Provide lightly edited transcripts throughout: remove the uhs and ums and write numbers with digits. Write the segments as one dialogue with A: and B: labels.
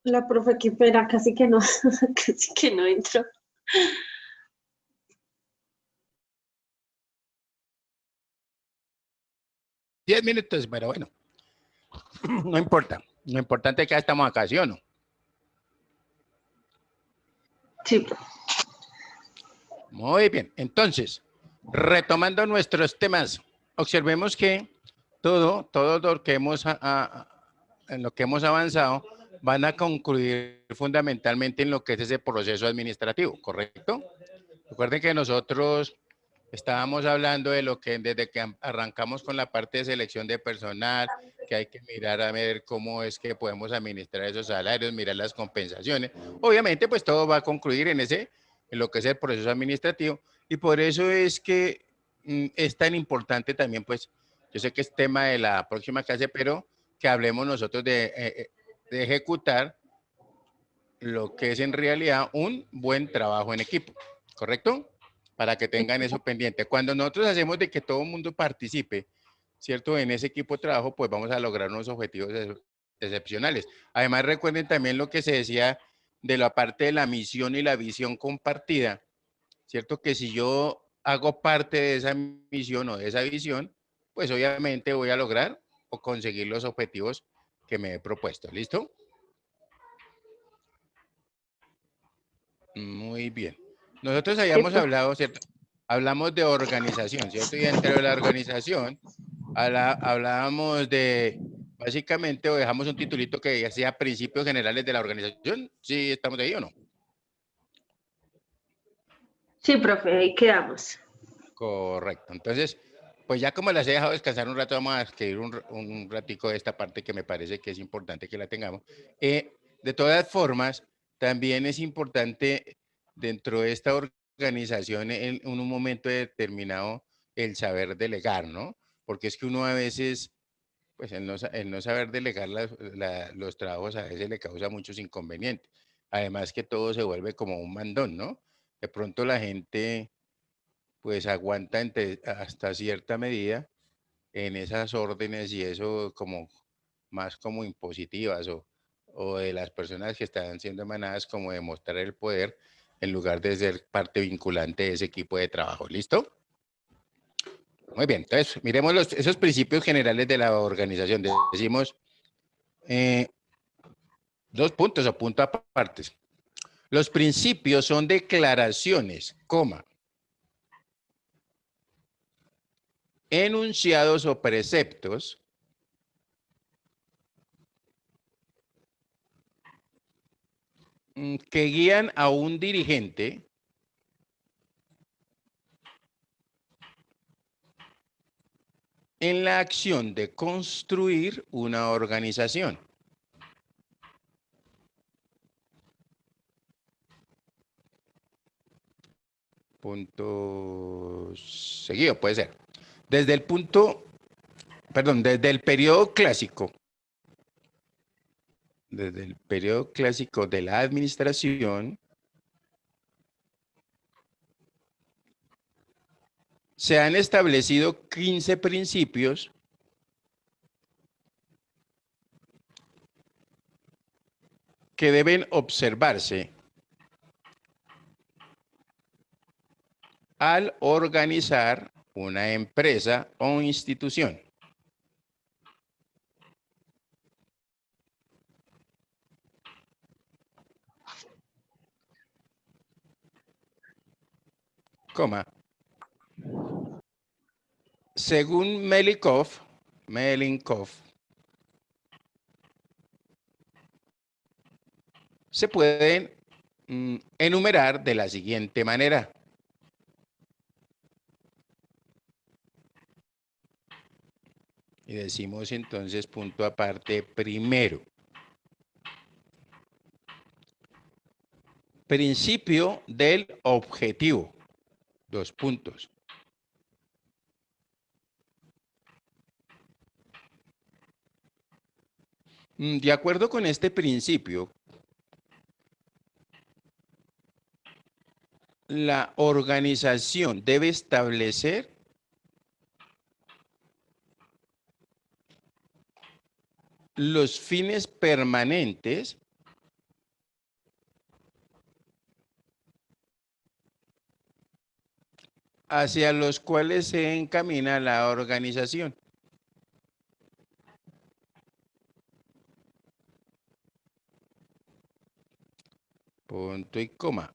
A: La profe, qué pena, casi que no, casi que no entro.
B: 10 minutos, pero bueno, no importa. Lo importante es que ya estamos acá, ¿sí o no?
A: Sí, profe.
B: Muy bien. Entonces, retomando nuestros temas, observemos que todo lo que en lo que hemos avanzado van a concluir fundamentalmente en lo que es ese proceso administrativo, ¿correcto? Recuerden que nosotros estábamos hablando de lo que desde que arrancamos con la parte de selección de personal, que hay que mirar a ver cómo es que podemos administrar esos salarios, mirar las compensaciones. Obviamente, pues todo va a concluir en lo que es el proceso administrativo, y por eso es que es tan importante también, pues, yo sé que es tema de la próxima clase, pero que hablemos nosotros de ejecutar lo que es en realidad un buen trabajo en equipo, ¿correcto? Para que tengan eso pendiente. Cuando nosotros hacemos de que todo el mundo participe, ¿cierto? En ese equipo de trabajo, pues vamos a lograr unos objetivos excepcionales. Además, recuerden también lo que se decía de la parte de la misión y la visión compartida, ¿cierto? Que si yo hago parte de esa misión o de esa visión, pues obviamente voy a lograr o conseguir los objetivos que me he propuesto. ¿Listo? Muy bien. Nosotros
A: Sí,
B: habíamos
A: profe.
B: hablado, ¿cierto? Hablamos de organización, ¿cierto? Y dentro de la organización hablábamos de, básicamente, o dejamos un titulito que decía principios generales de la organización. ¿Sí estamos ahí o no?
A: Sí, profe, ahí quedamos.
B: Correcto. Entonces, pues ya como las he dejado descansar un rato, vamos a escribir un ratico de esta parte que me parece que es importante que la tengamos. De todas formas, también es importante dentro de esta organización en un momento determinado el saber delegar, ¿no? Porque es que uno a veces, pues el no saber delegar los trabajos a veces le causa muchos inconvenientes. Además que todo se vuelve como un mandón, ¿no? De pronto la gente pues aguanta hasta cierta medida en esas órdenes y eso como más como impositivas o de las personas que están siendo emanadas como demostrar el poder en lugar de ser parte vinculante de ese equipo de trabajo. ¿Listo? Muy bien, entonces miremos esos principios generales de la organización. Decimos eh, dos puntos o puntos aparte. Los principios son declaraciones, coma, enunciados o preceptos que guían a un dirigente en la acción de construir una organización. Punto seguido, puede ser. Desde el punto, perdón, desde el periodo clásico de la administración, se han establecido 15 principios que deben observarse al organizar una empresa o institución. Coma. Según Melinkov, se pueden enumerar de la siguiente manera. Y decimos entonces punto aparte primero. Principio del objetivo. Dos puntos. De acuerdo con este principio, la organización debe establecer los fines permanentes hacia los cuales se encamina la organización. Punto y coma.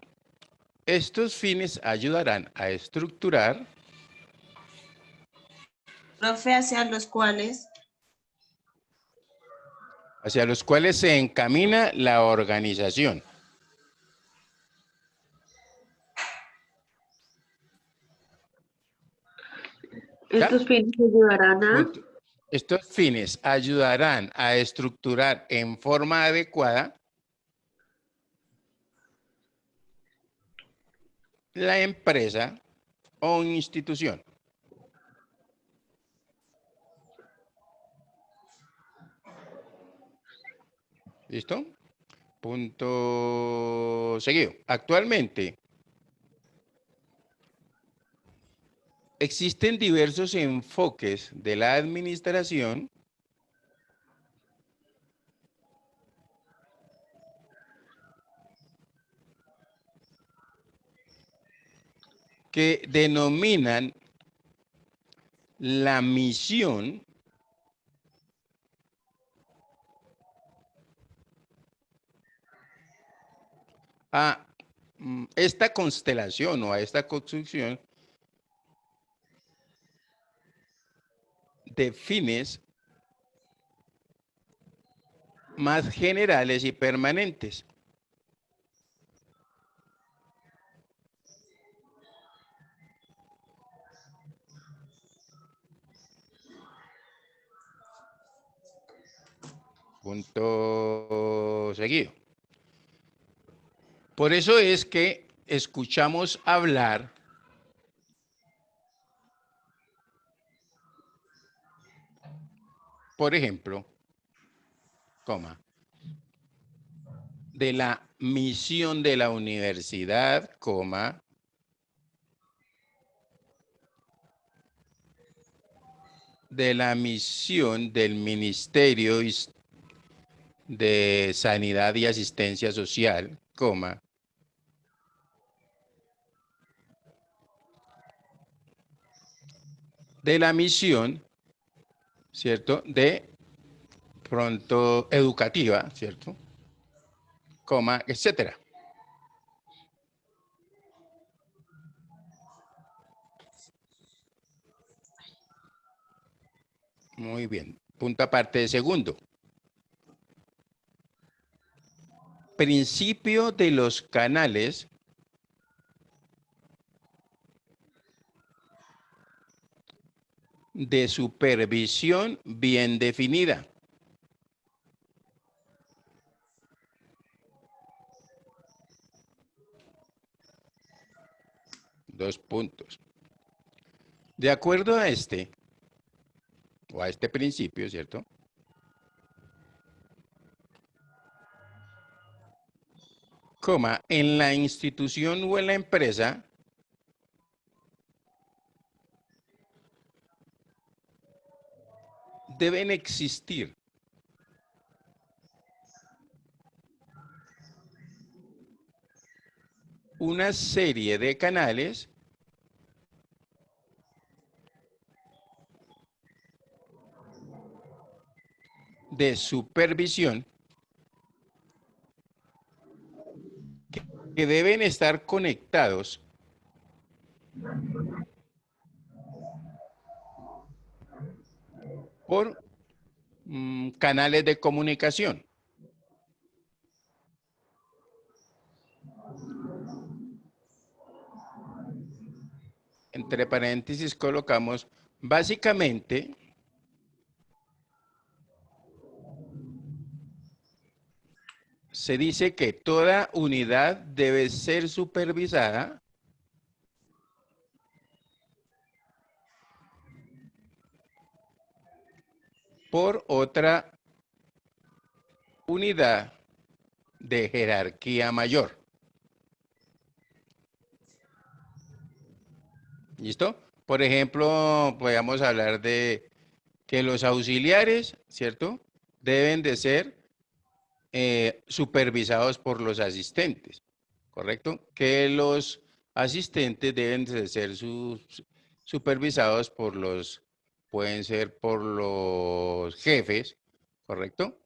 B: Estos fines ayudarán a estructurar
C: Profe,
B: hacia los cuales se encamina la organización.
A: Estos fines ayudarán a...
B: Punto. Estos fines ayudarán a estructurar en forma adecuada la empresa o institución. ¿Listo? Punto seguido. Actualmente existen diversos enfoques de la administración que denominan la misión a esta constelación o a esta construcción de fines más generales y permanentes. Punto seguido. Por eso es que escuchamos hablar por ejemplo, de la misión de la universidad, de la misión del Ministerio de Sanidad y Asistencia Social, de la misión, ¿cierto?, de pronto educativa, ¿cierto?, etcétera. Muy bien. Punto aparte de segundo. Principio de los canales de supervisión bien definida. Dos puntos. De acuerdo a este principio, ¿cierto?, en la institución o en la empresa deben existir una serie de canales de supervisión que deben estar conectados por canales de comunicación. Entre paréntesis colocamos básicamente se dice que toda unidad debe ser supervisada por otra unidad de jerarquía mayor. ¿Listo? Por ejemplo, podríamos hablar de que los auxiliares, ¿cierto?, deben de ser supervisados por los asistentes, ¿correcto? Que los asistentes deben de ser supervisados por pueden ser por los jefes, ¿correcto?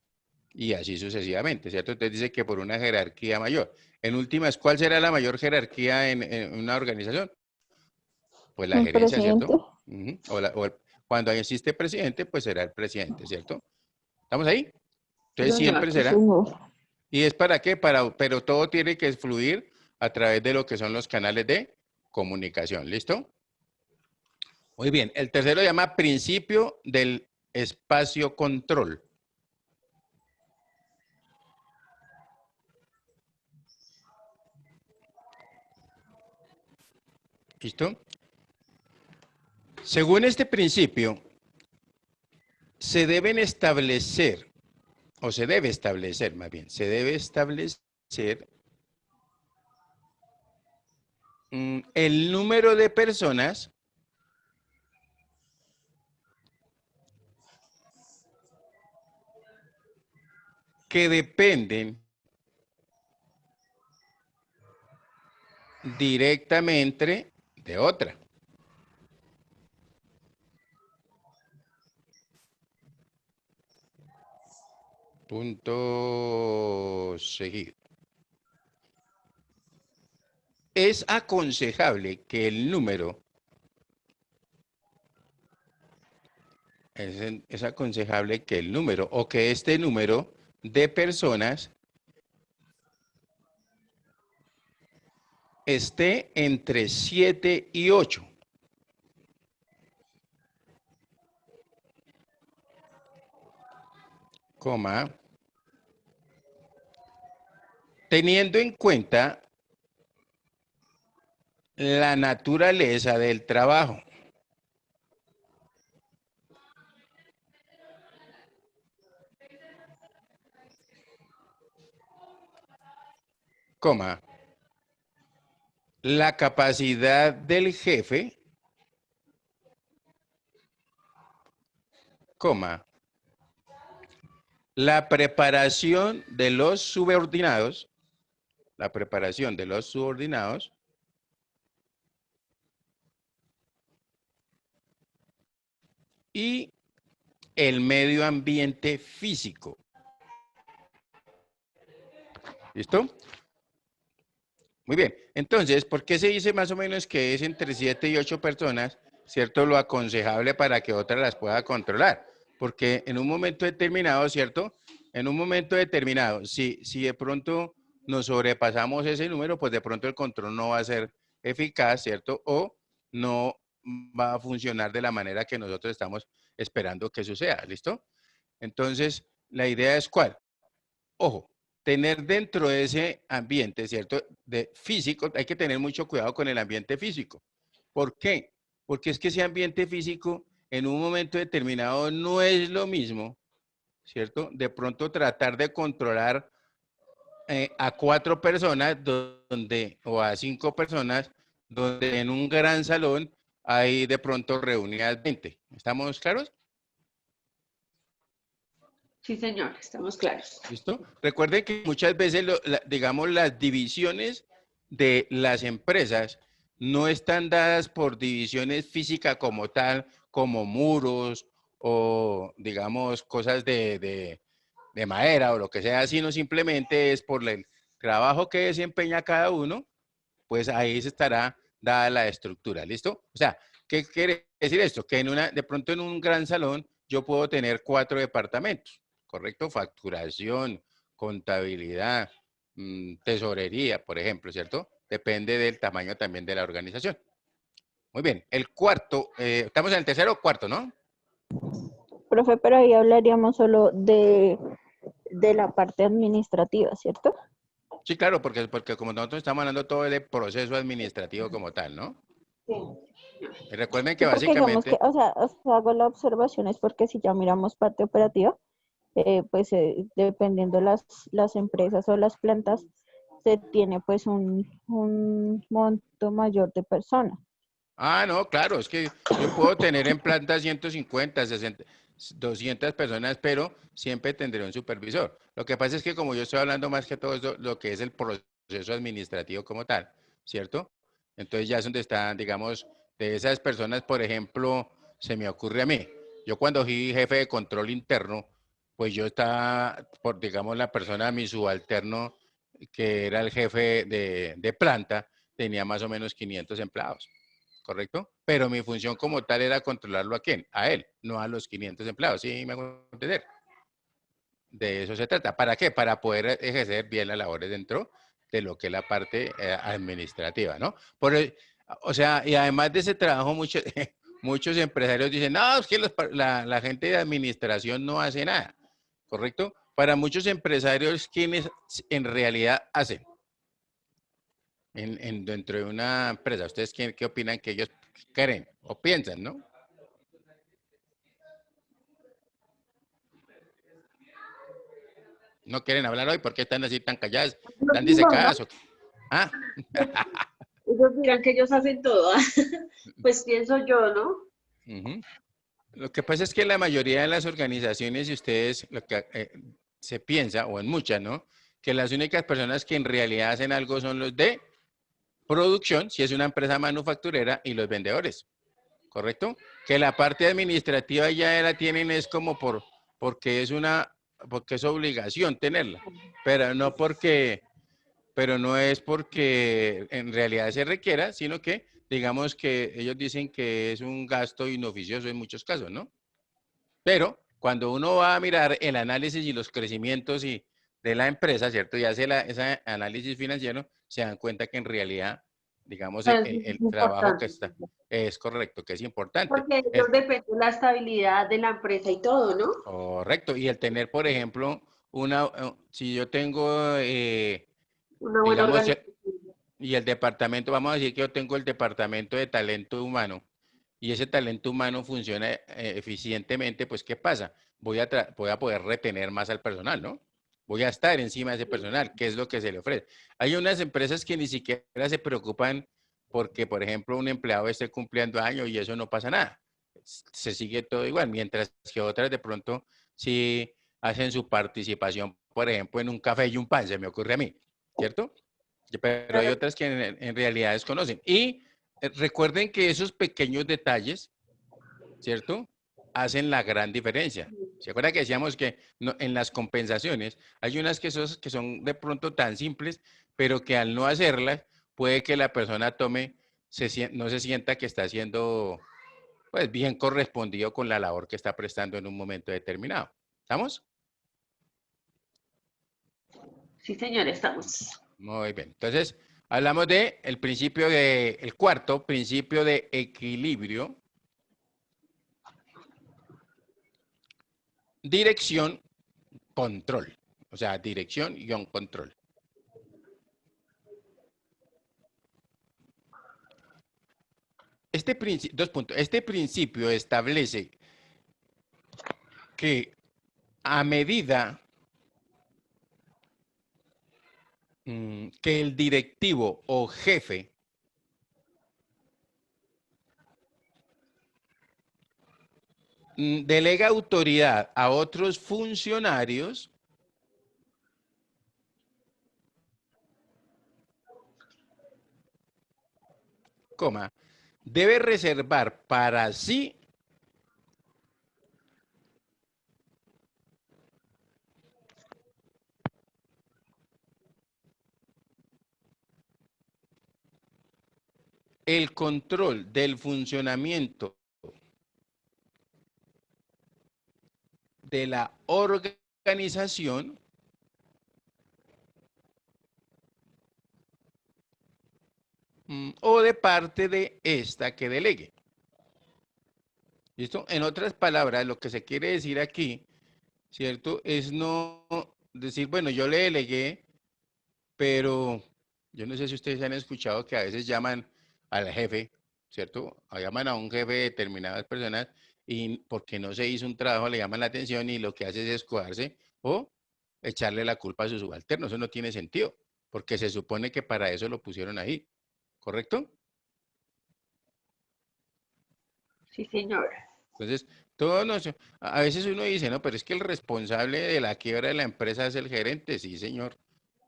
B: Y así sucesivamente, ¿cierto? Entonces dice que por una jerarquía mayor. En últimas, ¿cuál será la mayor jerarquía en una organización? Pues la
C: El
B: gerencia,
C: presidente.
B: ¿cierto? Cuando existe presidente, pues será el presidente, ¿cierto? ¿Estamos ahí?
A: Sí,
B: Entonces
A: señor.
B: siempre
C: Sí,
B: será.
C: señor.
B: ¿Y es para qué? Pero todo tiene que fluir a través de lo que son los canales de comunicación. ¿Listo? Muy bien. El tercero se llama principio del espacio control. ¿Listo? Según este principio, se deben establecer, o se debe establecer más bien, se debe establecer el número de personas que dependen directamente de otra. Punto seguido. Es aconsejable que el número, es aconsejable que el número o que este número de personas esté entre 7 y 8. Coma, teniendo en cuenta la naturaleza del trabajo. Coma, la capacidad del jefe, coma, la preparación de los subordinados, la preparación de los subordinados, y el medio ambiente físico. ¿Listo? Muy bien. Entonces, ¿por qué se dice más o menos que es entre 7 y 8 personas, cierto, lo aconsejable para que otra las pueda controlar? Porque en un momento determinado, ¿cierto? En un momento determinado, si de pronto nos sobrepasamos ese número, pues de pronto el control no va a ser eficaz, ¿cierto? O no va a funcionar de la manera que nosotros estamos esperando que suceda, ¿listo? Entonces, la idea es ¿cuál? Ojo, tener dentro de ese ambiente, ¿cierto? De físico, hay que tener mucho cuidado con el ambiente físico. ¿Por qué? Porque es que ese ambiente físico en un momento determinado no es lo mismo, ¿cierto? De pronto tratar de controlar a 4 personas o a 5 personas, donde en un gran salón hay de pronto reunidas 20. ¿Estamos claros?
A: Sí, señor, estamos claros.
B: ¿Listo? Recuerden que muchas veces, digamos, las divisiones de las empresas no están dadas por divisiones físicas como tal, como muros o, digamos, cosas de madera o lo que sea, sino simplemente es por el trabajo que desempeña cada uno, pues ahí se estará dada la estructura, ¿listo? O sea, ¿qué quiere decir esto? Que de pronto en un gran salón yo puedo tener 4 departamentos, ¿correcto? Facturación, contabilidad, tesorería, por ejemplo, ¿cierto? Depende del tamaño también de la organización. Muy bien, el cuarto, estamos en el tercero o cuarto, ¿no?
C: Profe, pero ahí hablaríamos solo de la parte administrativa, ¿cierto?
B: Sí, claro, porque como nosotros estamos hablando todo el proceso administrativo como tal, ¿no?
A: Sí.
B: Y recuerden que
C: Sí, porque digamos que,
B: básicamente,
C: o sea, hago la observación es porque si ya miramos parte operativa, pues dependiendo las empresas o las plantas, se tiene pues un monto mayor de personas.
B: no, claro, es que yo puedo tener en planta 150, 60, 200 personas, pero siempre tendré un supervisor. Lo que pasa es que como yo estoy hablando más que todo lo que es el proceso administrativo como tal, ¿cierto? Entonces ya es donde están, digamos, de esas personas, por ejemplo, se me ocurre a mí. Yo cuando fui jefe de control interno, pues yo estaba, por digamos, la persona, mi subalterno, que era el jefe de planta, tenía más o menos 500 empleados, ¿correcto? Pero mi función como tal era controlarlo a quién, a él, no a los 500 empleados, ¿sí me hago entender? De eso se trata. ¿Para qué? Para poder ejercer bien las labores dentro de lo que es la parte administrativa, ¿no? O sea, y además de ese trabajo, muchos, muchos empresarios dicen, no, es que la gente de administración no hace nada, ¿correcto? Para muchos empresarios, ¿quiénes en realidad hacen dentro de una empresa? ¿Ustedes qué opinan que ellos creen o piensan, no? ¿No quieren hablar hoy? ¿Por qué están así tan calladas, tan disecadas? ¿O qué? ¿Ah?
A: Ellos dirán que ellos hacen todo. Pues pienso yo, ¿no?
B: Ujú. Lo que pasa es que la mayoría de las organizaciones, y ustedes, lo que se piensa, o en muchas, ¿no? Que las únicas personas que en realidad hacen algo son los de producción, si es una empresa manufacturera, y los vendedores, ¿correcto? Que la parte administrativa ya la tienen es como porque porque es obligación tenerla, pero no porque, pero no es porque en realidad se requiera, sino que digamos que ellos dicen que es un gasto inoficioso en muchos casos, ¿no? Pero cuando uno va a mirar el análisis y los crecimientos de la empresa, ¿cierto? Y hace ese análisis financiero, se dan cuenta que en realidad, digamos,
A: Pero es
B: el trabajo que
A: importante.
B: está es correcto, que es importante.
A: Porque ellos dependen de la estabilidad de la empresa y todo, ¿no?
B: Correcto. Y el tener, por ejemplo, si yo tengo,
A: Una buena
B: digamos,
A: organización.
B: y el departamento, vamos a decir que yo tengo el departamento de talento humano y ese talento humano funciona eficientemente, pues ¿qué pasa? Voy a poder retener más al personal, ¿no? Voy a estar encima de ese personal, ¿qué es lo que se le ofrece? Hay unas empresas que ni siquiera se preocupan porque, por ejemplo, un empleado esté cumpliendo años y eso no pasa nada. Se sigue todo igual, mientras que otras de pronto sí hacen su participación, por ejemplo, en un café y un pan, se me ocurre a mí, ¿cierto? Pero hay otras que en realidad desconocen. Y recuerden que esos pequeños detalles, ¿cierto? Hacen la gran diferencia. ¿Se acuerdan que decíamos que en las compensaciones hay unas que son de pronto tan simples, pero que al no hacerlas, puede que la persona no se sienta que está siendo pues, bien correspondido con la labor que está prestando en un momento determinado. ¿Estamos?
A: Sí, señor, estamos.
B: Muy bien. Entonces, hablamos el cuarto principio de equilibrio, dirección, control. O sea, dirección y control. Dos puntos. Este principio establece que a medida que el directivo o jefe delega autoridad a otros funcionarios, debe reservar para sí el control del funcionamiento de la organización o de parte de esta que delegue. ¿Listo? En otras palabras, lo que se quiere decir aquí, ¿cierto? Es no decir, bueno, yo le delegué, pero yo no sé si ustedes han escuchado que a veces llaman al jefe, ¿cierto? O llaman a un jefe de determinadas personas y porque no se hizo un trabajo le llaman la atención y lo que hace es escudarse o echarle la culpa a su subalterno. Eso no tiene sentido, porque se supone que para eso lo pusieron ahí, ¿correcto?
A: Sí, señor.
B: Entonces, a veces uno dice, no, pero es que el responsable de la quiebra de la empresa es el gerente, sí, señor,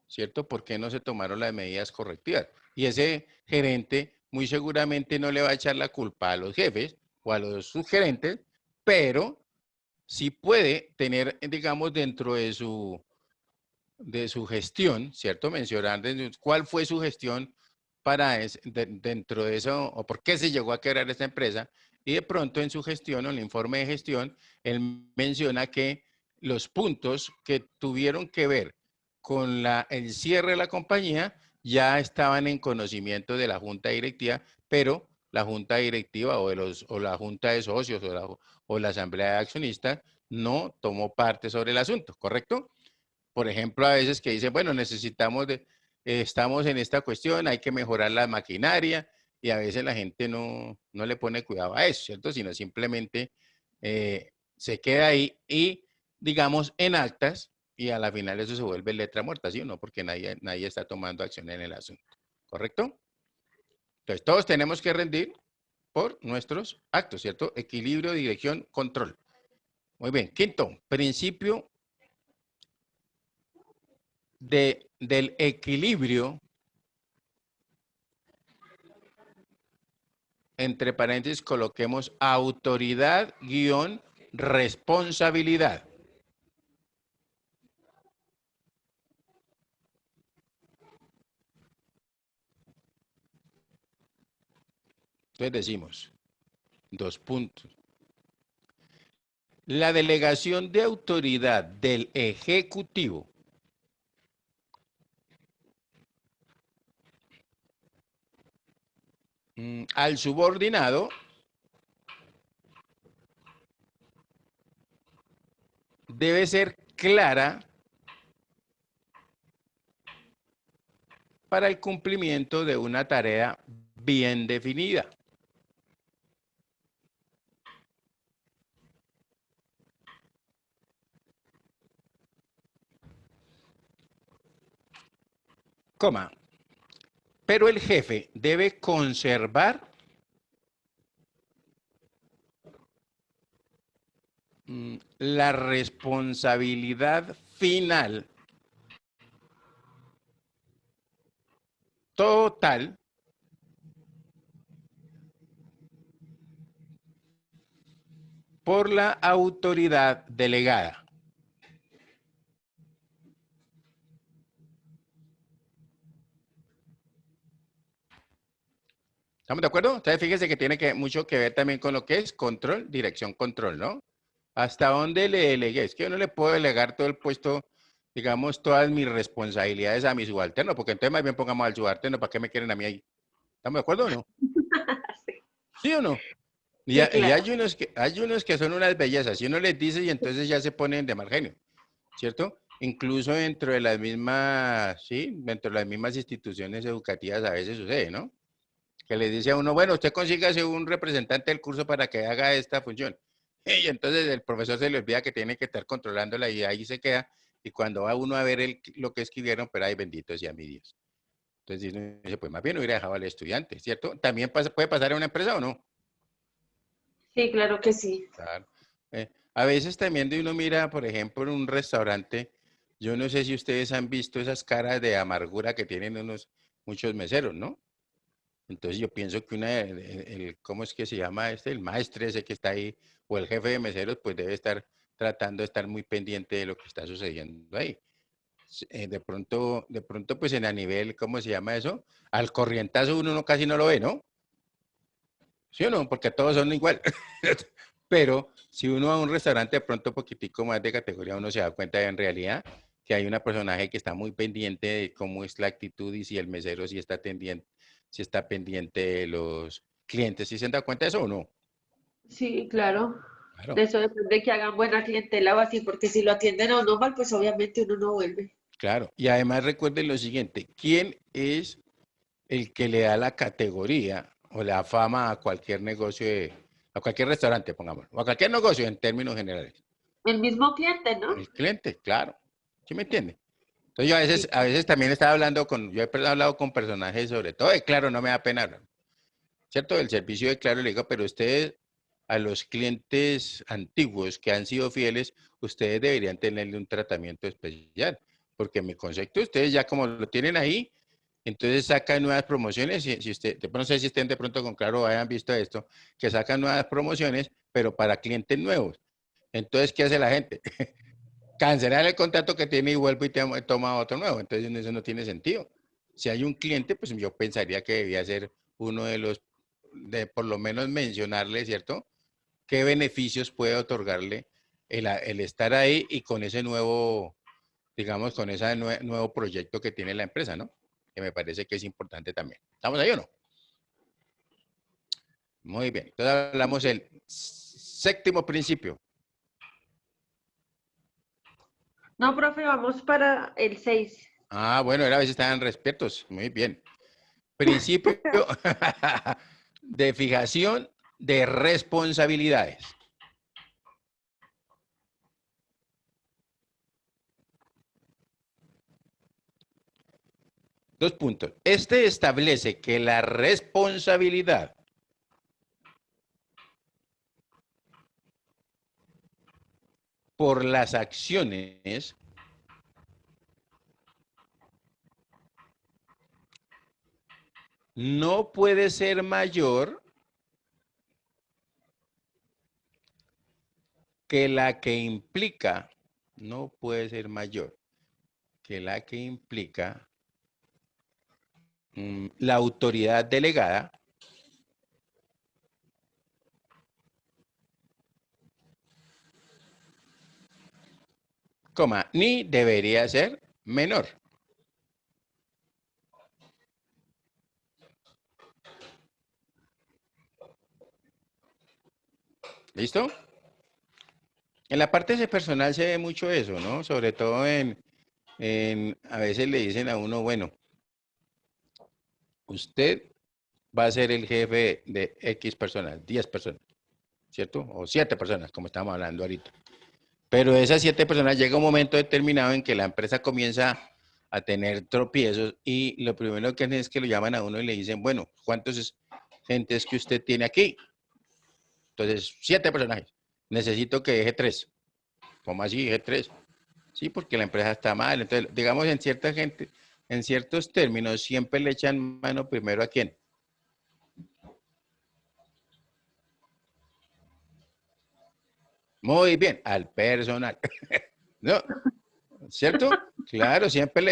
B: ¿cierto? ¿Por qué no se tomaron las medidas correctivas? Y ese gerente muy seguramente no le va a echar la culpa a los jefes o a los subgerentes, pero sí puede tener, digamos, dentro de su gestión, ¿cierto? Mencionar cuál fue su gestión para dentro de eso, o por qué se llegó a quebrar esta empresa, y de pronto en su gestión o en el informe de gestión, él menciona que los puntos que tuvieron que ver con el cierre de la compañía ya estaban en conocimiento de la junta directiva, pero la junta directiva o la junta de socios o la asamblea de accionistas no tomó parte sobre el asunto, ¿correcto? Por ejemplo, a veces que dicen, bueno, estamos en esta cuestión, hay que mejorar la maquinaria, y a veces la gente no le pone cuidado a eso, ¿cierto? Sino simplemente se queda ahí y, digamos, en actas, y a la final eso se vuelve letra muerta, ¿sí o no? Porque nadie está tomando acción en el asunto, ¿correcto? Entonces, todos tenemos que rendir por nuestros actos, ¿cierto? Equilibrio, dirección, control. Muy bien. Quinto, principio del equilibrio, entre paréntesis coloquemos autoridad guión responsabilidad. Entonces decimos, 2 puntos. La delegación de autoridad del Ejecutivo al subordinado debe ser clara para el cumplimiento de una tarea bien definida. Coma. Pero el jefe debe conservar la responsabilidad final total por la autoridad delegada. ¿Estamos de acuerdo? Entonces fíjese que tiene mucho que ver también con lo que es control, dirección, control, ¿no? ¿Hasta dónde le delegué? Es que yo no le puedo delegar todo el puesto, digamos, todas mis responsabilidades a mi subalterno, porque entonces más bien pongamos al subalterno, ¿para qué me quieren a mí ahí? ¿Estamos de acuerdo o no?
A: Sí,
B: ¿Sí o no? Y,
A: sí,
B: y
A: claro.
B: hay unos que son unas bellezas, y uno les dice y entonces ya se ponen de mal genio, ¿cierto? Incluso dentro de las mismas, sí, dentro de las mismas instituciones educativas a veces sucede, ¿no? Que le dice a uno, bueno, usted consígase un representante del curso para que haga esta función. Y entonces el profesor se le olvida que tiene que estar controlándola y ahí se queda. Y cuando va uno a ver lo que escribieron, pero ay, bendito sea mi Dios. Entonces dice, pues más bien hubiera dejado al estudiante, ¿cierto? También puede pasar en una empresa o no.
A: Sí, claro que sí.
B: Claro. A veces también de uno mira, por ejemplo, en un restaurante, yo no sé si ustedes han visto esas caras de amargura que tienen muchos meseros, ¿no? Entonces yo pienso que ¿cómo es que se llama este? El maestre ese que está ahí, o el jefe de meseros, pues debe estar tratando de estar muy pendiente de lo que está sucediendo ahí. De pronto, pues a nivel, ¿cómo se llama eso? Al corrientazo uno casi no lo ve, ¿no? ¿Sí o no? Porque todos son igual. Pero si uno va a un restaurante de pronto un poquitico más de categoría, uno se da cuenta en realidad que hay una personaje que está muy pendiente de cómo es la actitud y si el mesero sí está pendiente, si está pendiente de los clientes. ¿Sí se han dado cuenta de eso o no?
A: Sí, claro. De
B: Claro,
A: eso depende de que hagan buena clientela o así, porque si lo atienden a uno mal, pues obviamente uno no vuelve.
B: claro. Y además recuerden lo siguiente, ¿quién es el que le da la categoría o la fama a cualquier negocio, a cualquier restaurante, pongamos, o a cualquier negocio en términos generales?
A: El mismo cliente, ¿no?
B: El cliente, claro. ¿Sí me entiende? Entonces yo a
A: Sí,
B: veces, a veces también estaba hablando yo he hablado con personajes sobre todo de Claro, no me da pena hablar, ¿cierto? Del servicio de Claro, le digo, pero ustedes, a los clientes antiguos que han sido fieles, ustedes deberían tenerle un tratamiento especial, porque mi concepto, ustedes ya como lo tienen ahí, Entonces sacan nuevas promociones, si usted, no sé si estén de pronto con Claro, hayan visto esto, que sacan nuevas promociones, pero para clientes nuevos. Entonces, ¿qué hace la gente? Cancelar el contrato que tiene y vuelve y toma otro nuevo. Entonces, eso no tiene sentido. Si hay un cliente, pues yo pensaría que debía ser uno de los, de por lo menos mencionarle, ¿cierto? ¿Qué beneficios puede otorgarle el estar ahí y con ese nuevo, digamos, con ese nuevo proyecto que tiene la empresa, ¿no? Que me parece que es importante también. ¿Estamos ahí o no? Muy bien. Entonces hablamos del séptimo principio.
A: No, profe, vamos para el 6.
B: Ah, bueno, era a veces estaban despiertos. Muy bien. Principio de fijación de responsabilidades. Dos puntos. Este establece que la responsabilidad por las acciones no puede ser mayor que la que implica, no puede ser mayor que la que implica la autoridad delegada coma, ni debería ser menor. ¿Listo? En la parte de personal se ve mucho eso, ¿no? Sobre todo a veces le dicen a uno, bueno, usted va a ser el jefe de X personas, 10 personas, ¿cierto? O 7 personas, como estamos hablando ahorita. Pero esas 7 personas llega un momento determinado en que la empresa comienza a tener tropiezos y lo primero que hacen es que lo llaman a uno y le dicen, bueno, ¿cuántos gentes que usted tiene aquí? Entonces, 7 personajes. Necesito que deje 3. ¿Cómo así deje 3? Sí, porque la empresa está mal. Entonces, digamos, en cierta gente, en ciertos términos, siempre le echan mano primero a quién. Muy bien, al personal. ¿No? ¿Cierto? Claro, siempre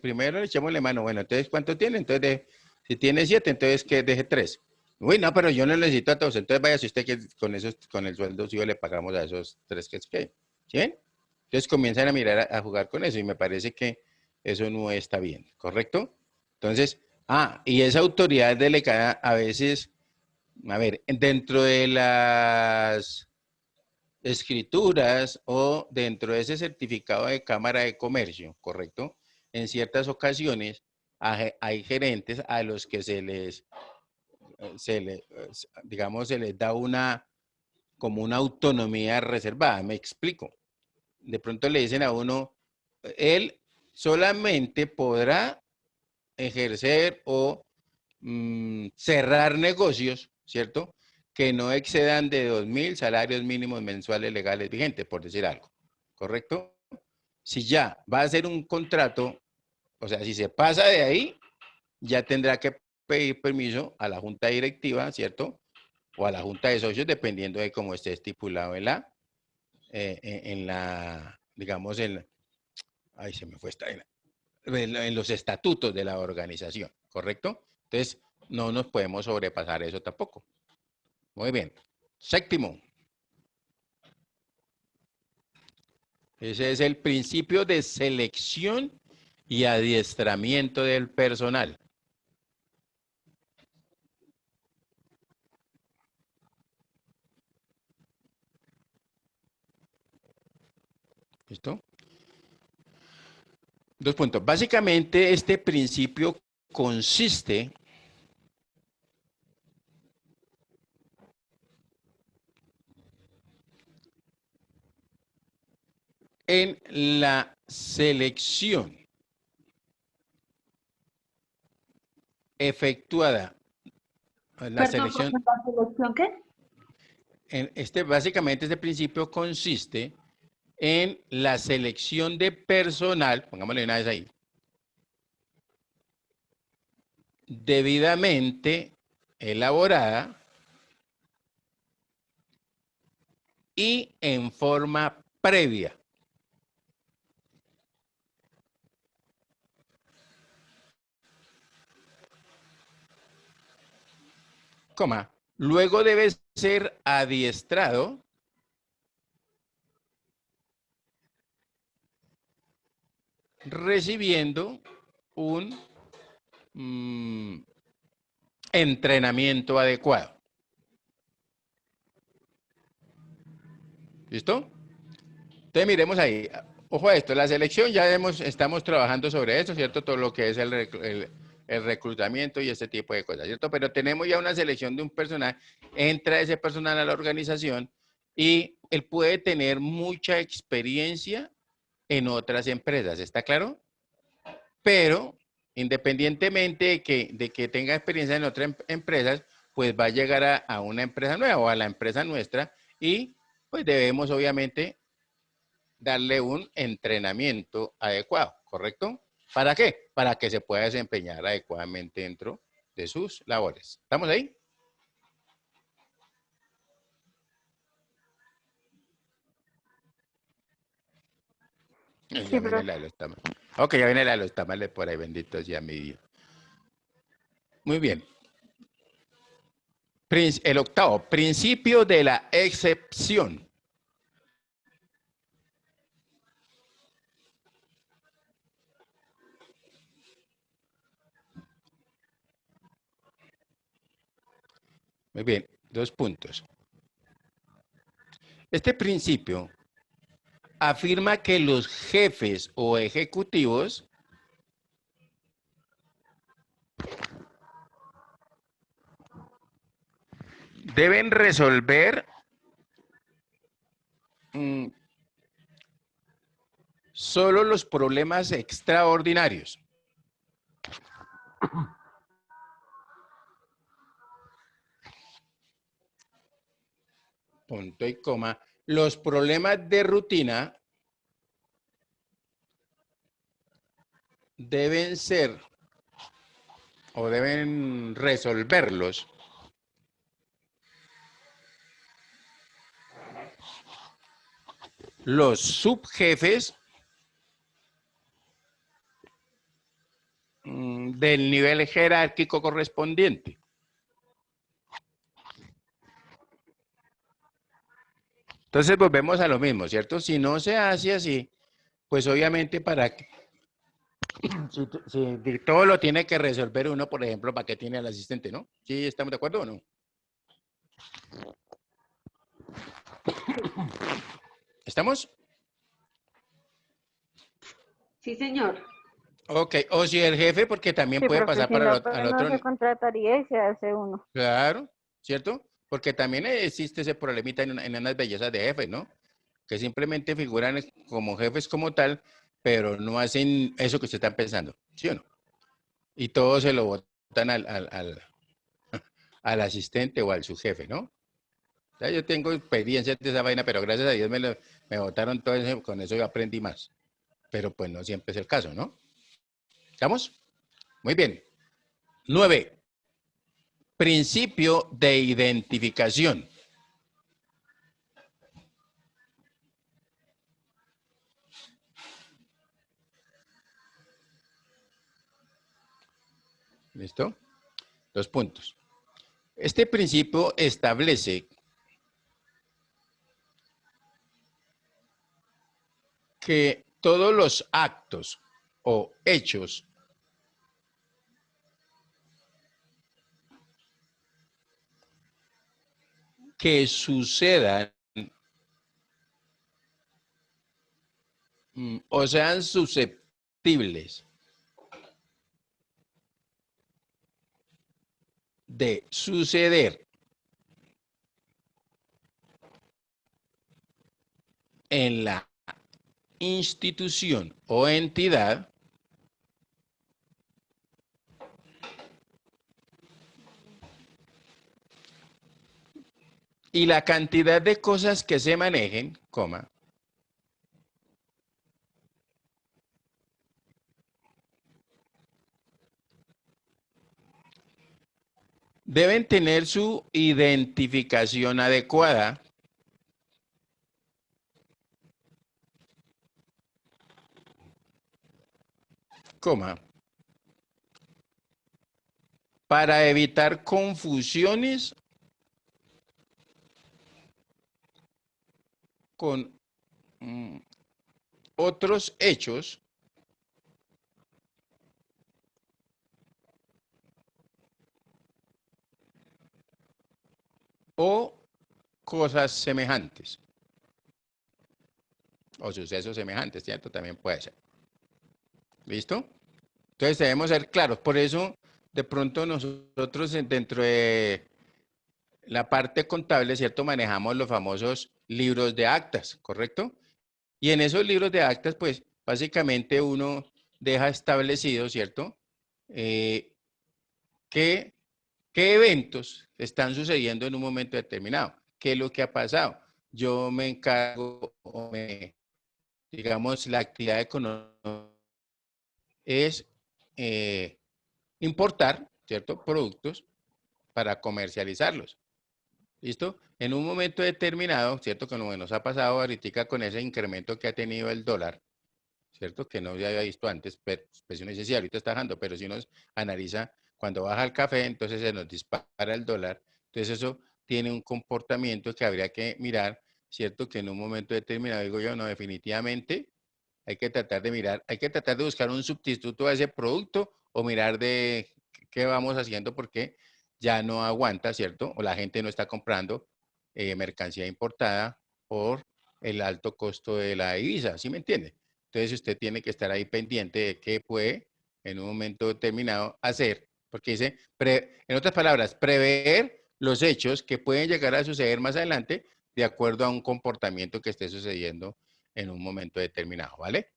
B: primero le echamos la mano. Bueno, entonces, ¿cuánto tiene? Entonces, si tiene 7, entonces que deje 3. Uy, no, pero yo no necesito a todos. Entonces, vaya, si usted que con el sueldo suyo le pagamos a esos 3 que es que. ¿Sí ven? Entonces comienzan a mirar, a jugar con eso y me parece que eso no está bien, ¿correcto? Entonces, y esa autoridad delegada a veces, a ver, dentro de las escrituras o dentro de ese certificado de Cámara de Comercio, ¿correcto? En ciertas ocasiones hay gerentes a los que digamos, se les da como una autonomía reservada, me explico. De pronto le dicen a uno, él solamente podrá ejercer o cerrar negocios, ¿cierto? Que no excedan de 2.000 salarios mínimos mensuales legales vigentes, por decir algo, ¿correcto? Si ya va a hacer un contrato, o sea, si se pasa de ahí, ya tendrá que pedir permiso a la junta directiva, ¿cierto? O a la junta de socios, dependiendo de cómo esté estipulado digamos, ay, se me fue en los estatutos de la organización, ¿correcto? Entonces, no nos podemos sobrepasar eso tampoco. Muy bien. Séptimo. Ese es el principio de selección y adiestramiento del personal. ¿Listo? 2 puntos. Básicamente, este principio consiste en la selección efectuada. La
A: Perdón,
B: selección,
A: profe, ¿la selección qué?
B: básicamente este principio consiste en la selección de personal, pongámosle una vez ahí, debidamente elaborada y en forma previa. Coma. Luego debe ser adiestrado recibiendo un entrenamiento adecuado. ¿Listo? Entonces miremos ahí. Ojo a esto, la selección ya estamos trabajando sobre eso, ¿cierto? Todo lo que es el reclutamiento y este tipo de cosas, ¿cierto? Pero tenemos ya una selección de un personal, entra ese personal a la organización y él puede tener mucha experiencia en otras empresas, ¿está claro? Pero independientemente de que tenga experiencia en otras empresas, pues va a llegar a una empresa nueva o a la empresa nuestra y pues debemos obviamente darle un entrenamiento adecuado, ¿correcto? ¿Para qué? Para que se pueda desempeñar adecuadamente dentro de sus labores. ¿Estamos ahí? Ya
C: Sí,
B: viene
C: profe.
B: la de los tamales. Ok, ya viene la de los tamales por ahí, bendito sea mi Dios. Muy bien. El octavo, principio de la excepción. Muy bien, 2 puntos. Este principio afirma que los jefes o ejecutivos deben resolver solo los problemas extraordinarios. Punto y coma. Los problemas de rutina deben ser o deben resolverlos los subjefes del nivel jerárquico correspondiente. Entonces volvemos a lo mismo, ¿cierto? Si no se hace así, pues obviamente si todo lo tiene que resolver uno, por ejemplo, ¿para qué tiene al asistente, no? ¿Sí estamos de acuerdo o no? ¿Estamos?
A: Sí, señor.
B: Ok, o si el jefe, porque también
C: Sí,
B: puede
C: profe,
B: pasar
C: si
B: para
C: no, pues
B: al
C: no
B: otro.
C: se contrataría y se hace uno.
B: Claro, ¿cierto? Porque también existe ese problemita en unas bellezas de jefes, ¿no? Que simplemente figuran como jefes como tal, pero no hacen eso que usted está pensando, ¿sí o no? Y todo se lo botan al asistente o al subjefe, ¿no? Ya yo tengo experiencia de esa vaina, pero gracias a Dios me botaron todo eso, con eso yo aprendí más. Pero pues no siempre es el caso, ¿no? ¿Estamos? Muy bien. 9. Principio de identificación. ¿Listo? 2 puntos. Este principio establece que todos los actos o hechos que sucedan o sean susceptibles de suceder en la institución o entidad y la cantidad de cosas que se manejen, coma, deben tener su identificación adecuada, coma, para evitar confusiones con otros hechos o cosas semejantes o sucesos semejantes, ¿cierto? También puede ser. ¿Listo? Entonces debemos ser claros. Por eso, de pronto nosotros dentro de la parte contable, ¿cierto? Manejamos los famosos libros de actas, ¿correcto? Y en esos libros de actas, pues, básicamente uno deja establecido, ¿cierto? ¿Qué eventos están sucediendo en un momento determinado? ¿Qué es lo que ha pasado? Yo me encargo, digamos, la actividad económica es importar, ¿cierto? Productos para comercializarlos. ¿Listo? En un momento determinado, ¿cierto? Como nos ha pasado ahorita con ese incremento que ha tenido el dólar, ¿cierto? Que no se había visto antes, pero pues uno dice, sí, ahorita está bajando, pero si uno analiza, cuando baja el café, entonces se nos dispara el dólar. Entonces eso tiene un comportamiento que habría que mirar, ¿cierto? Que en un momento determinado, digo yo, no, definitivamente hay que tratar de mirar, hay que tratar de buscar un sustituto a ese producto o mirar de qué vamos haciendo porque ya no aguanta, ¿cierto? O la gente no está comprando mercancía importada por el alto costo de la divisa, ¿sí me entiende? Entonces usted tiene que estar ahí pendiente de qué puede en un momento determinado hacer, porque dice, en otras palabras, prever los hechos que pueden llegar a suceder más adelante de acuerdo a un comportamiento que esté sucediendo en un momento determinado, ¿vale?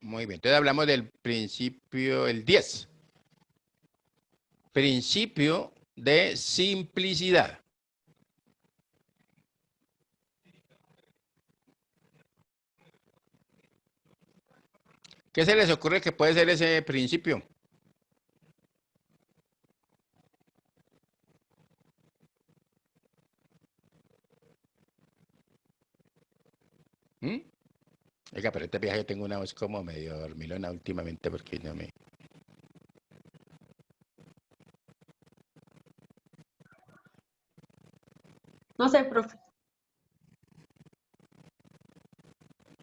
B: Muy bien, entonces hablamos del principio, el 10. Principio de simplicidad. ¿Qué se les ocurre que puede ser ese principio? ¿Mm? Oiga, pero este viaje tengo una voz como medio dormilona últimamente porque no me...
A: No sé, profe.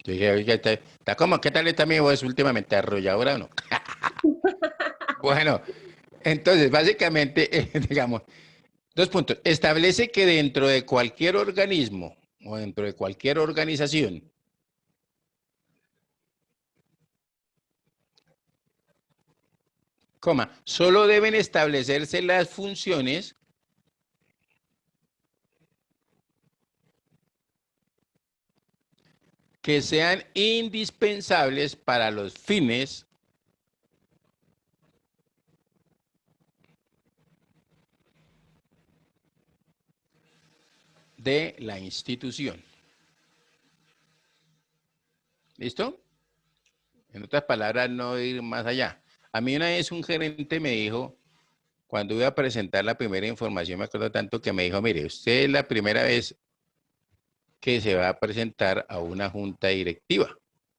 B: Yo dije, oiga, está como, ¿qué tal está mi voz últimamente? ¿Arrolladora o no? Bueno, entonces, básicamente, digamos, dos puntos. Establece que dentro de cualquier organismo o dentro de cualquier organización, coma, solo deben establecerse las funciones que sean indispensables para los fines de la institución. ¿Listo? En otras palabras, no ir más allá. A mí una vez un gerente me dijo, cuando iba a presentar la primera información, me acuerdo tanto que me dijo, mire, usted es la primera vez que se va a presentar a una junta directiva.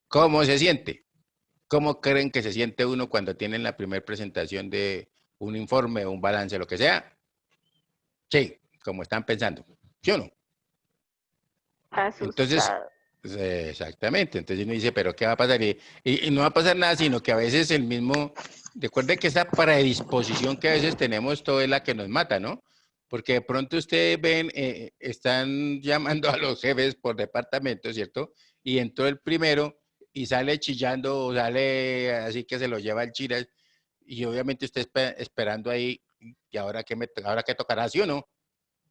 B: ¿Cómo se siente? ¿Cómo creen que se siente uno cuando tienen la primera presentación de un informe o un balance, lo que sea? Sí, como están pensando. ¿Sí o no? Entonces,
C: Asustado.
B: exactamente. Entonces uno dice, pero ¿qué va a pasar? Y no va a pasar nada, sino que a veces el mismo, recuerde que esa predisposición que a veces tenemos todo es la que nos mata, ¿no? Porque de pronto ustedes ven, están llamando a los jefes por departamento, ¿cierto? Y entró el primero y sale chillando o sale así que se lo lleva el chiras y obviamente usted esperando ahí y ahora qué tocará, ¿sí o no?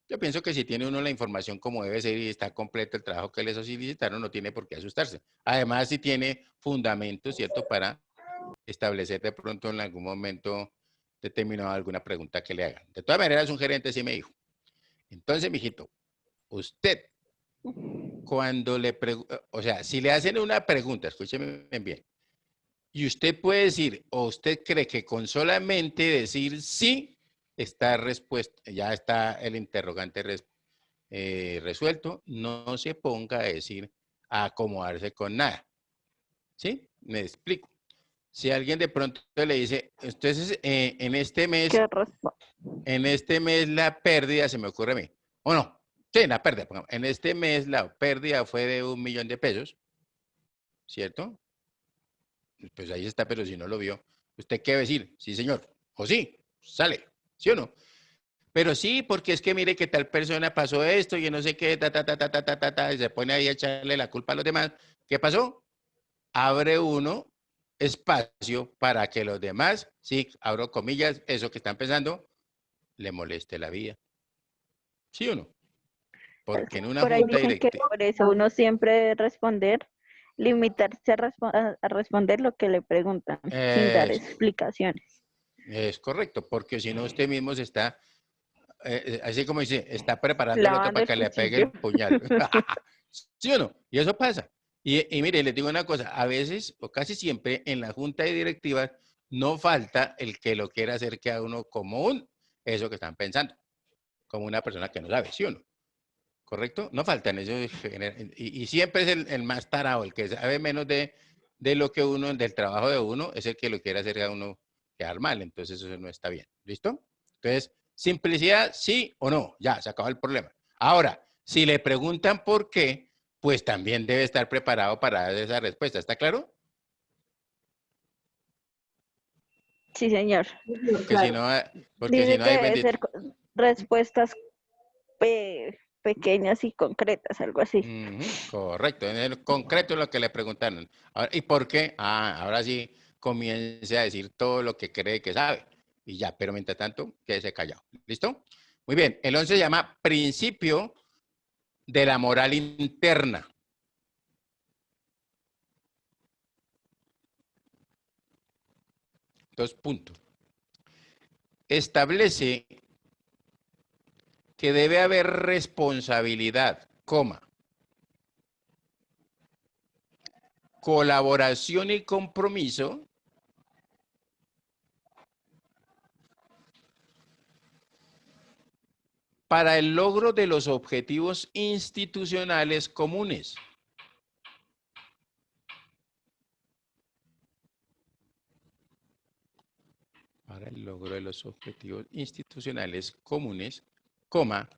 B: Yo pienso que si tiene uno la información como debe ser y está completo el trabajo que le solicitaron, no tiene por qué asustarse. Además, si tiene fundamentos, ¿cierto? Para establecer de pronto en algún momento determinado alguna pregunta que le hagan. De todas maneras, un gerente sí me dijo. Entonces, mijito, usted cuando le pregunta, o sea, si le hacen una pregunta, escúcheme bien, Y usted puede decir, o usted cree que con solamente decir sí, está respuesta, ya está el interrogante resuelto. No se ponga a decir, a acomodarse con nada. ¿Sí? Me explico. Si alguien de pronto le dice, entonces en este mes la pérdida, se me ocurre a mí, o no, sí, la pérdida, en este mes la pérdida fue de 1.000.000 de pesos, ¿cierto? Pues ahí está, pero si no lo vio, ¿usted qué va a decir? Sí, señor, o sí, sale, ¿sí o no? Pero sí, porque es que mire que tal persona pasó esto y yo no sé qué, y se pone ahí a echarle la culpa a los demás. ¿Qué pasó? Abre uno espacio para que los demás, sí, abro comillas, eso que están pensando, le moleste la vida. ¿Sí o no? Porque en una
C: Por ahí
B: junta
C: dicen que
B: directiva,
C: por eso uno siempre debe responder, limitarse a responder lo que le preguntan, sin dar
B: es,
C: explicaciones.
B: es correcto, porque si no usted mismo se está, así como dice, está preparando el otro
C: Lavando
B: para
C: el
B: que le pegue
C: cuchillo.
B: el puñal. ¿Sí o no? Y eso pasa. Y mire, les digo una cosa, a veces o casi siempre en la junta de directivas no falta el que lo quiera hacer que a uno común, eso que están pensando, como una persona que no sabe, ¿sí o no? ¿Correcto? No faltan eso. Y siempre es el más tarado, el que sabe menos de lo que uno, del trabajo de uno, es el que lo quiere hacer a uno quedar mal. Entonces eso no está bien. ¿Listo? Entonces, simplicidad, sí o no. Ya, se acabó el problema. Ahora, si le preguntan por qué, pues también debe estar preparado para dar esa respuesta. ¿Está claro?
C: Sí, señor.
B: Porque si
A: Claro.
B: no, porque si
C: Dice
B: no
C: que
B: hay
C: debe
B: bendito.
C: ser respuestas pequeñas y concretas, algo así.
B: Correcto, en el concreto es lo que le preguntaron. Ahora, ¿y por qué? Ah, ahora sí comience a decir todo lo que cree que sabe. Y ya, pero mientras tanto, quédese callado. ¿Listo? Muy bien, el 11 se llama principio de la moral interna. Dos puntos. Establece que debe haber responsabilidad, coma, colaboración y compromiso para el logro de los objetivos institucionales comunes. Para el logro de los objetivos institucionales comunes, coma,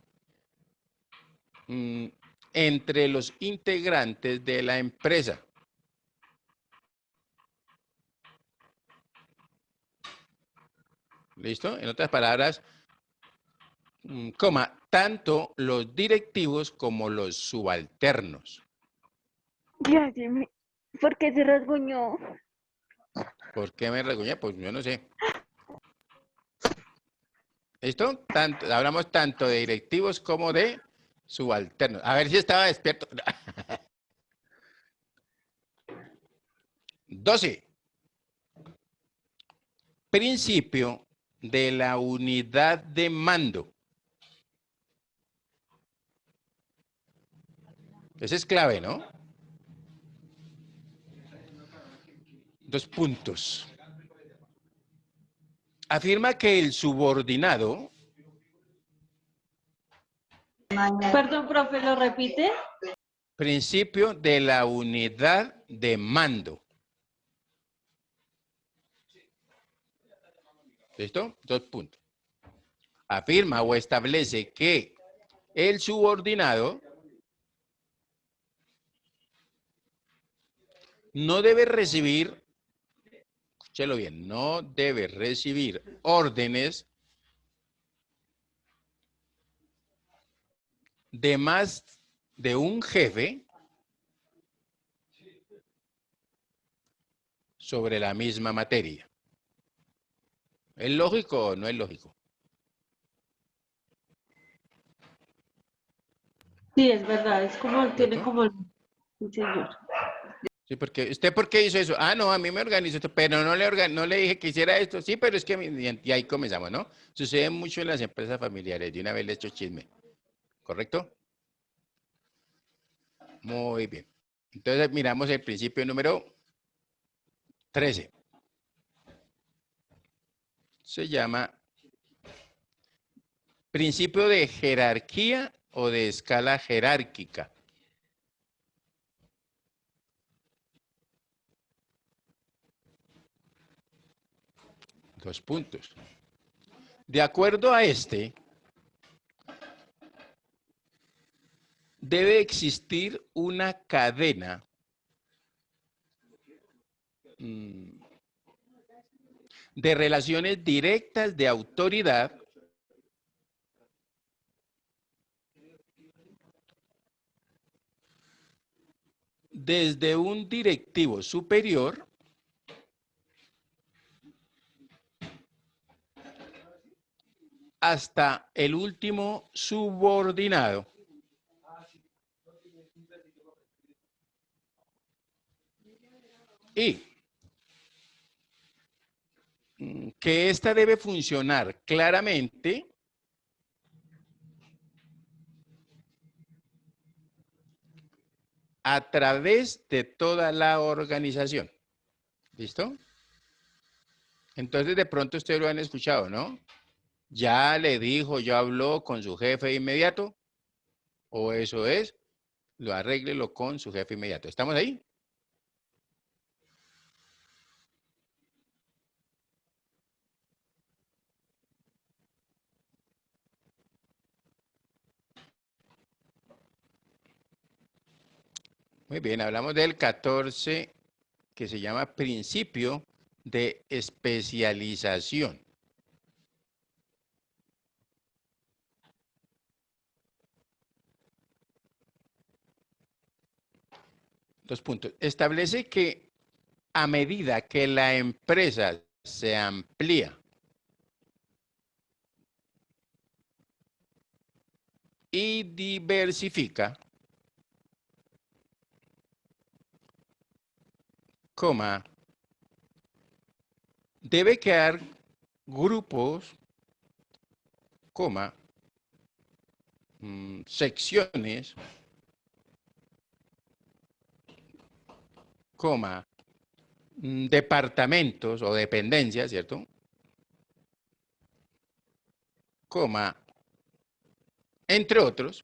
B: entre los integrantes de la empresa. ¿Listo? En otras palabras, coma, tanto los directivos como los subalternos.
C: Ya, Jimmy, ¿por qué se rasguñó?
B: ¿Por qué me regañé? Pues yo no sé. ¿Listo? Hablamos tanto de directivos como de subalternos. A ver si estaba despierto. 12. Principio de la unidad de mando. Ese es clave, ¿no? Dos puntos. Afirma que el subordinado,
A: Perdón, profe, ¿lo repite?
B: principio de la unidad de mando. ¿Listo? Dos puntos. Afirma o establece que el subordinado no debe recibir, escúchelo bien, no debe recibir órdenes de más de un jefe sobre la misma materia. ¿Es lógico o no es lógico?
A: Sí, es verdad, es como, tiene
B: ¿Cierto?
A: como, sí, señor.
B: Sí, porque ¿usted por qué hizo eso? Ah, no, a mí me organizó esto, pero no le dije que hiciera esto. Sí, pero es que, y ahí comenzamos, ¿no? Sucede mucho en las empresas familiares. De una vez le echo chisme. ¿Correcto? Muy bien. Entonces miramos el principio número 13. Se llama principio de jerarquía o de escala jerárquica. Dos puntos. De acuerdo a este, debe existir una cadena de relaciones directas de autoridad desde un directivo superior hasta el último subordinado. Y que ésta debe funcionar claramente a través de toda la organización. ¿Listo? Entonces, de pronto ustedes lo han escuchado, ¿no? Ya le dijo, ya habló con su jefe inmediato, o eso es, lo arréglelo con su jefe inmediato. ¿Estamos ahí? Muy bien, hablamos del 14, que se llama principio de especialización. Dos puntos. Establece que a medida que la empresa se amplía y diversifica, coma, debe crear grupos, coma, secciones, coma, departamentos o dependencias, ¿cierto? Coma, entre otros,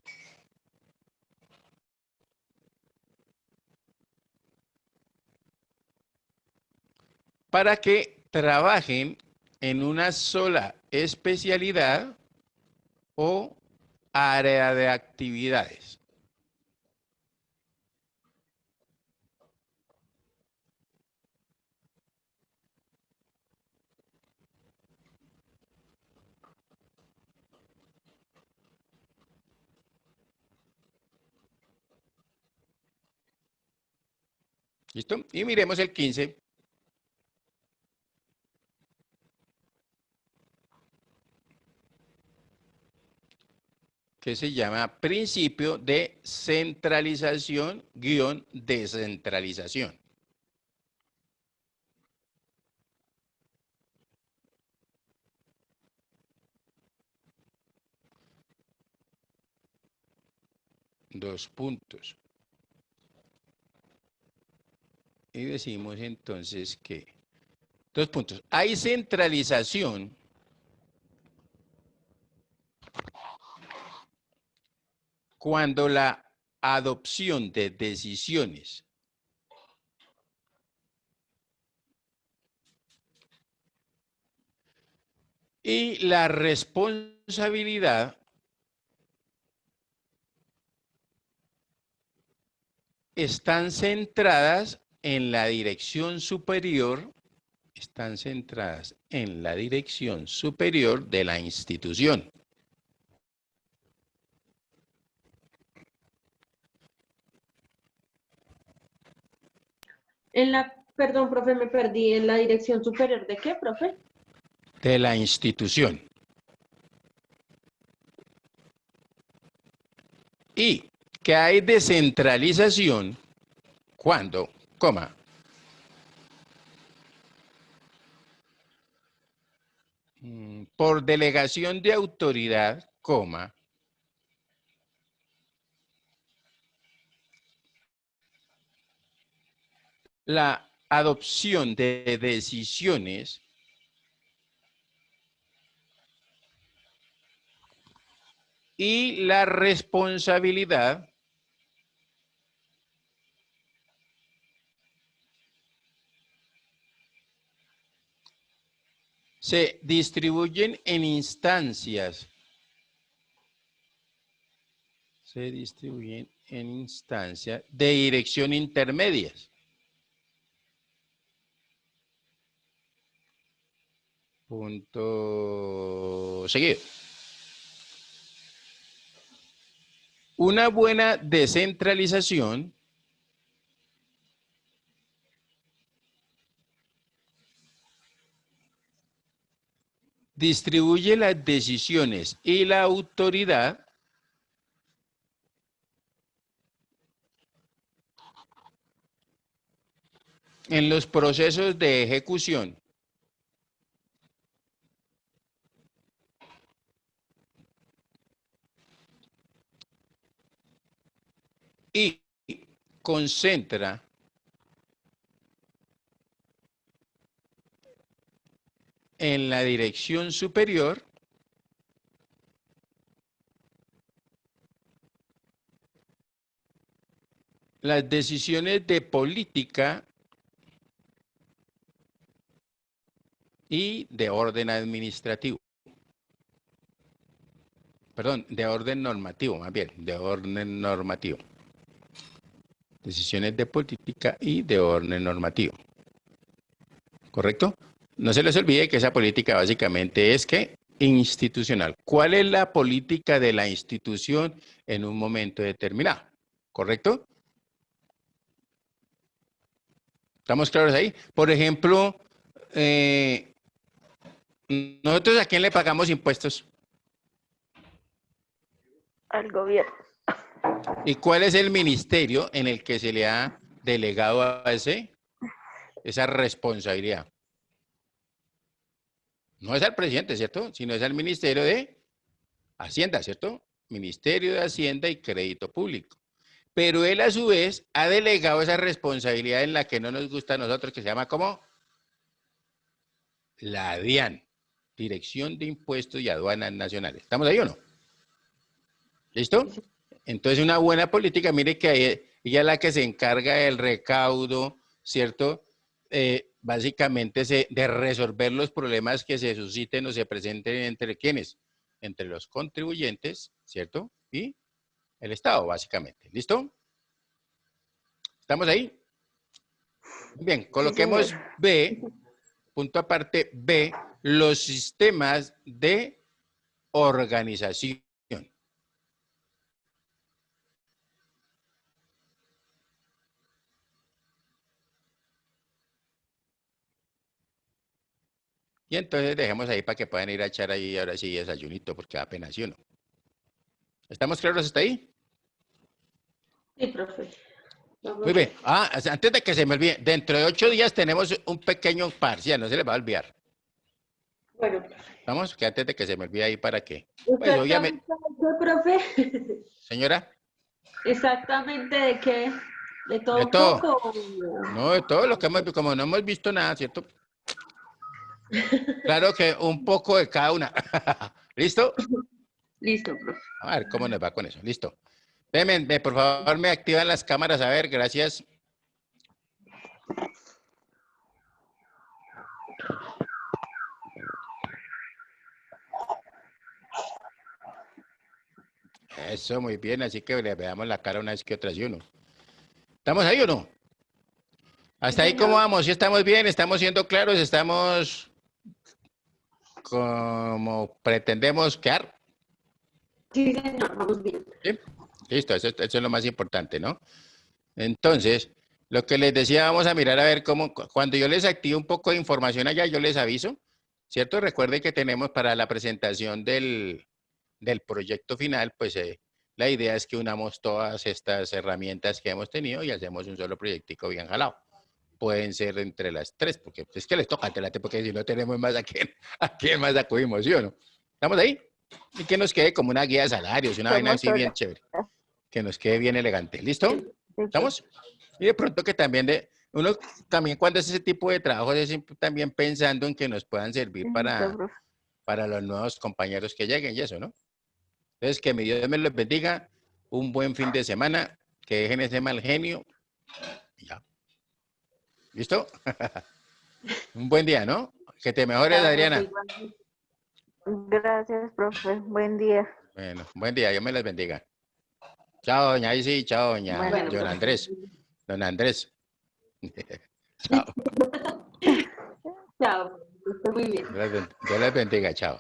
B: para que trabajen en una sola especialidad o área de actividades. ¿Listo? Y miremos el 15. Que se llama principio de centralización-descentralización. Dos puntos. Y decimos entonces que, dos puntos, hay centralización cuando la adopción de decisiones y la responsabilidad están centradas en la dirección superior, de la institución.
A: Perdón, profe, me perdí. ¿En la dirección superior de qué, profe?
B: De la institución. Y que hay descentralización cuando, coma, por delegación de autoridad, coma, la adopción de decisiones y la responsabilidad se distribuyen en instancias. Se distribuyen en instancias de dirección intermedias. Punto seguido. Una buena descentralización distribuye las decisiones y la autoridad en los procesos de ejecución y concentra en la dirección superior las decisiones de política y de orden administrativo. Perdón, de orden normativo, más bien, de orden normativo. Decisiones de política y de orden normativo. ¿Correcto? No se les olvide que esa política básicamente es que institucional. ¿Cuál es la política de la institución en un momento determinado? ¿Correcto? ¿Estamos claros ahí? Por ejemplo, nosotros ¿a quién le pagamos impuestos?
C: Al gobierno.
B: ¿Y cuál es el ministerio en el que se le ha delegado a esa responsabilidad? No es al presidente, ¿cierto? Sino es al Ministerio de Hacienda, ¿cierto? Ministerio de Hacienda y Crédito Público. Pero él a su vez ha delegado esa responsabilidad en la que no nos gusta a nosotros, que se llama ¿cómo? La DIAN, Dirección de Impuestos y Aduanas Nacionales. ¿Estamos ahí o no? ¿Listo? Entonces una buena política, mire que ella es la que se encarga del recaudo, ¿cierto? Básicamente de resolver los problemas que se susciten o se presenten entre ¿quiénes? Entre los contribuyentes, ¿cierto? Y el Estado, básicamente. ¿Listo? ¿Estamos ahí? Bien, coloquemos B, punto aparte B, los sistemas de organización. Y entonces dejemos ahí para que puedan ir a echar ahí ahora sí desayunito, porque apenas sí o no. ¿Estamos claros hasta ahí?
A: Sí, profe.
B: Muy bien. Ah, antes de que se me olvide, dentro de 8 días tenemos un pequeño parcial, no se les va a olvidar.
A: Bueno, profe.
B: Vamos, que antes de que se me olvide ahí para qué. Pues obviamente.
A: ¿Exactamente de qué, profe?
B: Señora.
A: ¿Exactamente de qué? ¿De todo
B: De
A: un
B: todo.
A: poco?
B: No, de todo lo que hemos visto, como no hemos visto nada, ¿cierto? Claro que un poco de cada una. ¿Listo?
A: Listo, profe.
B: A ver cómo nos va con eso. Listo. Déjenme, por favor, me activan las cámaras. A ver, gracias. Eso, muy bien. Así que le veamos la cara una vez que otra, ¿sí o no? ¿Estamos ahí o no? ¿Hasta ahí cómo vamos? ¿Sí estamos bien? ¿Estamos siendo claros? ¿Estamos como pretendemos quedar?
A: Sí, señor, vamos bien.
B: ¿Sí? Listo, eso es lo más importante, ¿no? Entonces, lo que les decía, vamos a mirar a ver cómo, cuando yo les activo un poco de información allá, yo les aviso, ¿cierto? Recuerden que tenemos para la presentación del proyecto final, pues la idea es que unamos todas estas herramientas que hemos tenido y hacemos un solo proyectico bien jalado. Pueden ser entre las tres, porque es que les toca telate, porque si no tenemos más a quién más acudimos, ¿sí o no? ¿Estamos ahí? Y que nos quede como una guía de salarios, una vaina así bien chévere. Que nos quede bien elegante. ¿Listo? ¿Estamos? Y de pronto que también Uno también cuando hace ese tipo de trabajos es siempre también pensando en que nos puedan servir
C: Listo, profe.
B: para los nuevos compañeros que lleguen y eso, ¿no? Entonces, que mi Dios me los bendiga, un buen fin de semana, que dejen ese mal genio. Y ya. ¿Listo? Un buen día, ¿no? Que te mejores,
A: Ya, profe,
B: Adriana.
A: igual.
C: Gracias, profe. Buen día.
B: Bueno, buen día, Dios me los bendiga. Chao, doña Isi, chao, doña
C: Bueno.
A: Bueno,
B: Don
A: profe.
B: Andrés. Don Andrés. Chao.
A: Chao, profe, que esté muy bien.
B: Dios les bendiga, chao.